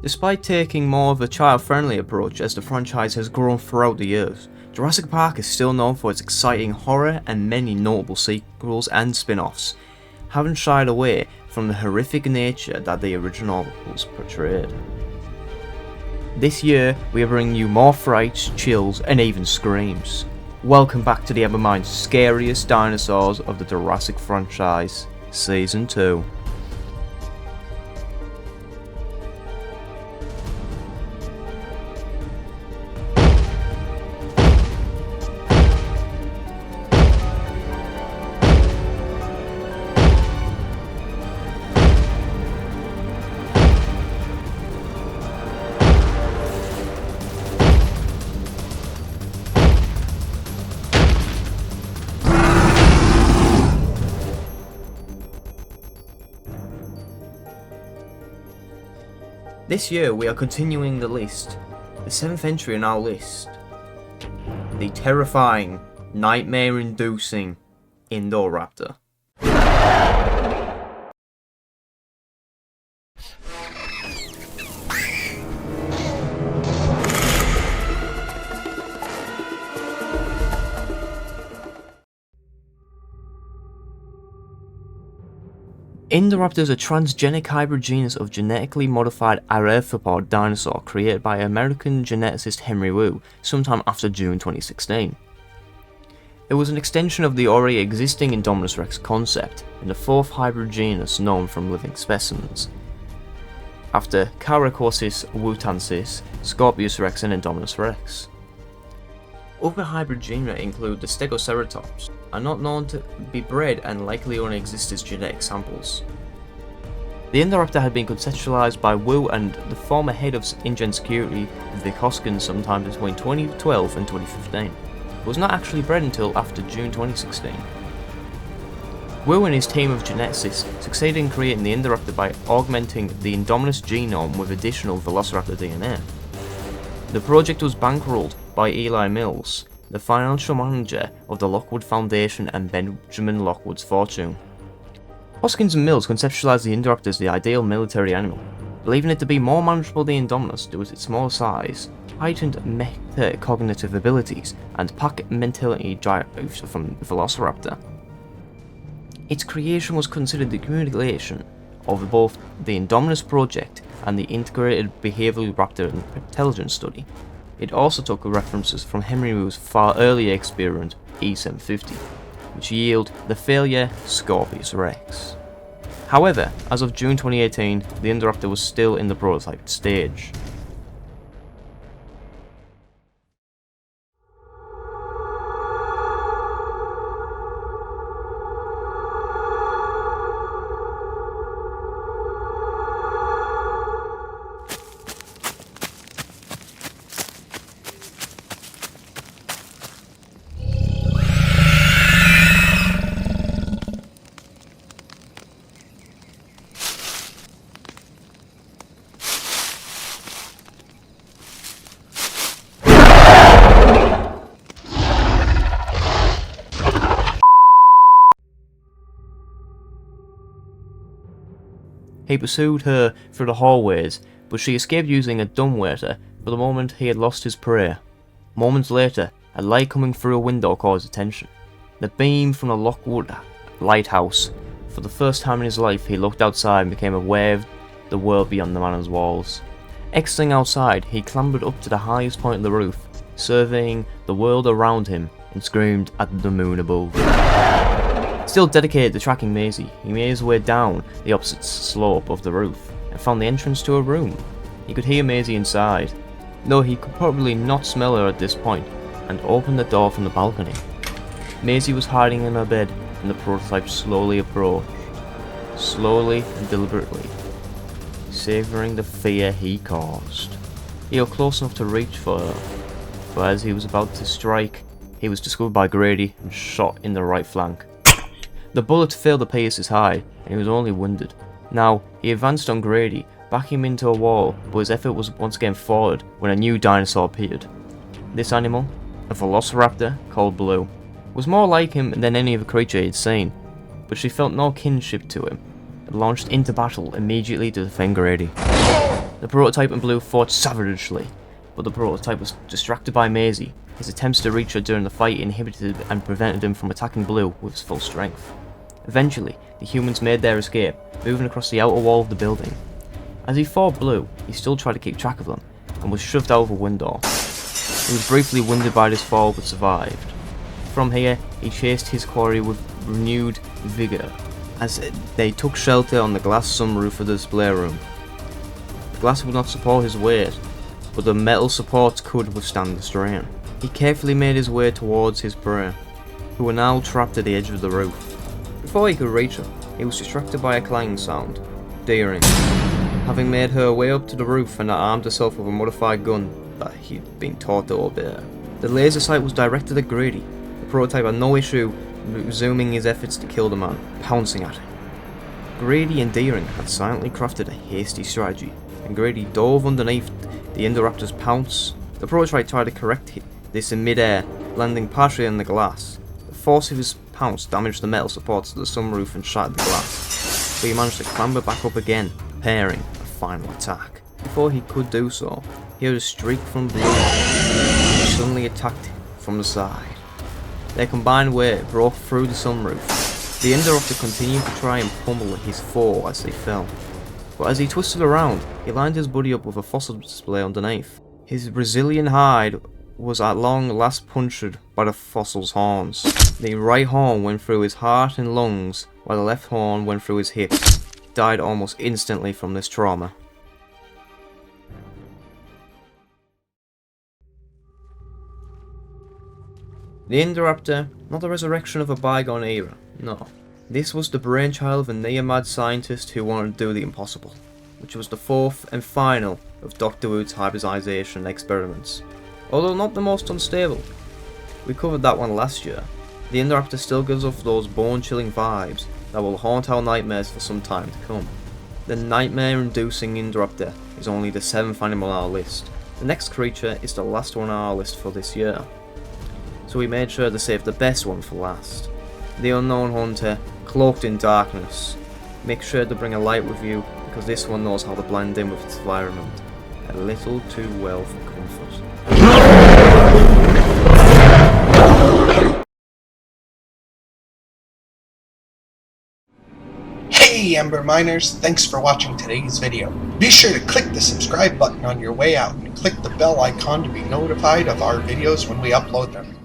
Despite taking more of a child-friendly approach as the franchise has grown throughout the years, Jurassic Park is still known for its exciting horror and many notable sequels and spin-offs, having shied away from the horrific nature that the originals portrayed. This year, we are bringing you more frights, chills, and even screams. Welcome back to the Evermind's Scariest Dinosaurs of the Jurassic Franchise, Season 2. This year we are continuing the list, the 7th entry in our list, the terrifying, nightmare-inducing Indoraptor. Indoraptor is a transgenic hybrid genus of genetically modified arthropod dinosaur created by American geneticist Henry Wu sometime after June 2016. It was an extension of the already existing Indominus rex concept and the 4th hybrid genus known from living specimens, after Caracosis wutansis, Scorpius rex and Indominus rex. Other hybrid genera include the Stegoceratops, are not known to be bred and likely only exist as genetic samples. The Indoraptor had been conceptualized by Wu and the former head of InGen Security, Vic Hoskins, sometime between 2012 and 2015, but was not actually bred until after June 2016. Wu and his team of geneticists succeeded in creating the Indoraptor by augmenting the Indominus genome with additional Velociraptor DNA. The project was bankrolled by Eli Mills, the financial manager of the Lockwood Foundation and Benjamin Lockwood's fortune. Hoskins and Mills conceptualized the Indoraptor as the ideal military animal, believing it to be more manageable than Indominus due to its small size, heightened metacognitive abilities, and pack mentality drives from Velociraptor. Its creation was considered the accumulation of both the Indominus project and the Integrated Behavioral Raptor Intelligence Study. It also took references from Henry Wu's far earlier experiment, E750, which yielded the failure Scorpius rex. However, as of June 2018, the Indoraptor was still in the prototype stage. He pursued her through the hallways, but she escaped using a dumbwaiter for the moment he had lost his prey. Moments later, a light coming through a window caught his attention. The beam from the Lockwood lighthouse. For the first time in his life, he looked outside and became aware of the world beyond the manor's walls. Exiting outside, he clambered up to the highest point of the roof, surveying the world around him, and screamed at the moon above. Still dedicated to tracking Maisie, he made his way down the opposite slope of the roof and found the entrance to a room. He could hear Maisie inside, though he could probably not smell her at this point, and opened the door from the balcony. Maisie was hiding in her bed, and the prototype slowly approached, slowly and deliberately, savouring the fear he caused. He got close enough to reach for her, but as he was about to strike, he was discovered by Grady and shot in the right flank. The bullet failed to pierce his hide, and he was only wounded, Now, he advanced on Grady, backing him into a wall, but his effort was once again thwarted when a new dinosaur appeared. This animal, a velociraptor called Blue, was more like him than any other creature he had seen, but she felt no kinship to him, and launched into battle immediately to defend Grady. The prototype and Blue fought savagely, but the prototype was distracted by Maisie. His attempts to reach her during the fight inhibited and prevented him from attacking Blue with his full strength. Eventually, the humans made their escape, moving across the outer wall of the building. As he fought Blue, he still tried to keep track of them, and was shoved out of a window. He was briefly wounded by this fall but survived. From here, he chased his quarry with renewed vigour, as they took shelter on the glass sunroof of the display room. The glass would not support his weight, but the metal supports could withstand the strain. He carefully made his way towards his prey, who were now trapped at the edge of the roof. Before he could reach her, he was distracted by a clanging sound. Deering, having made her way up to the roof and armed herself with a modified gun that he'd been taught to obey. The laser sight was directed at Grady. The prototype had no issue resuming his efforts to kill the man, pouncing at him. Grady and Deering had silently crafted a hasty strategy, and Grady dove underneath the Indoraptor's pounce. The prototype tried to correct this in mid-air, landing partially on the glass. The force of his pounce damaged the metal supports of the sunroof and shattered the glass, but he managed to clamber back up again, preparing a final attack. Before he could do so, he heard a streak from Blue, which suddenly attacked from the side. Their combined weight broke through the sunroof. The Indoraptor continued to try and pummel his foe as they fell, but as he twisted around, he lined his buddy up with a fossil display underneath. His Brazilian hide was at long last punctured by the fossil's horns. The right horn went through his heart and lungs, while the left horn went through his hips. He died almost instantly from this trauma. The Indoraptor, not the resurrection of a bygone era, no. This was the brainchild of a near-mad scientist who wanted to do the impossible, which was the fourth and final of Dr. Wood's hybridization experiments. Although not the most unstable. We covered that one last year. The Indoraptor still gives off those bone-chilling vibes that will haunt our nightmares for some time to come. The nightmare-inducing Indoraptor is only the 7th animal on our list. The next creature is the last one on our list for this year, so we made sure to save the best one for last. The unknown hunter, cloaked in darkness. Make sure to bring a light with you, because this one knows how to blend in with its environment. A little too well for comfort. Hey Ember Miners, thanks for watching today's video. Be sure to click the subscribe button on your way out and click the bell icon to be notified of our videos when we upload them.